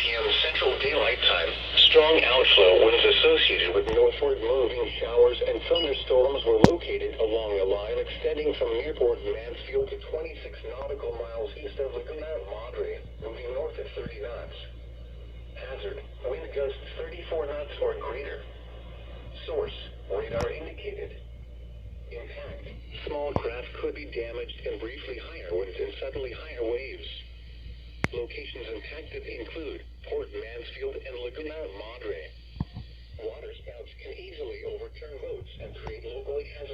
p.m. Central Daylight Time, strong outflow winds associated with northward moving showers and thunderstorms were located along a line extending from nearport Mansfield to 26 nautical miles east of Laguna, Madre, moving north at 30 knots. Hazard, wind gusts 34 knots or greater. Source, radar indicated. Impact, small craft could be damaged and briefly higher winds and suddenly higher waves. Locations impacted include Port Mansfield and Laguna, Madre. Water spouts can easily overturn boats and create locally hazardous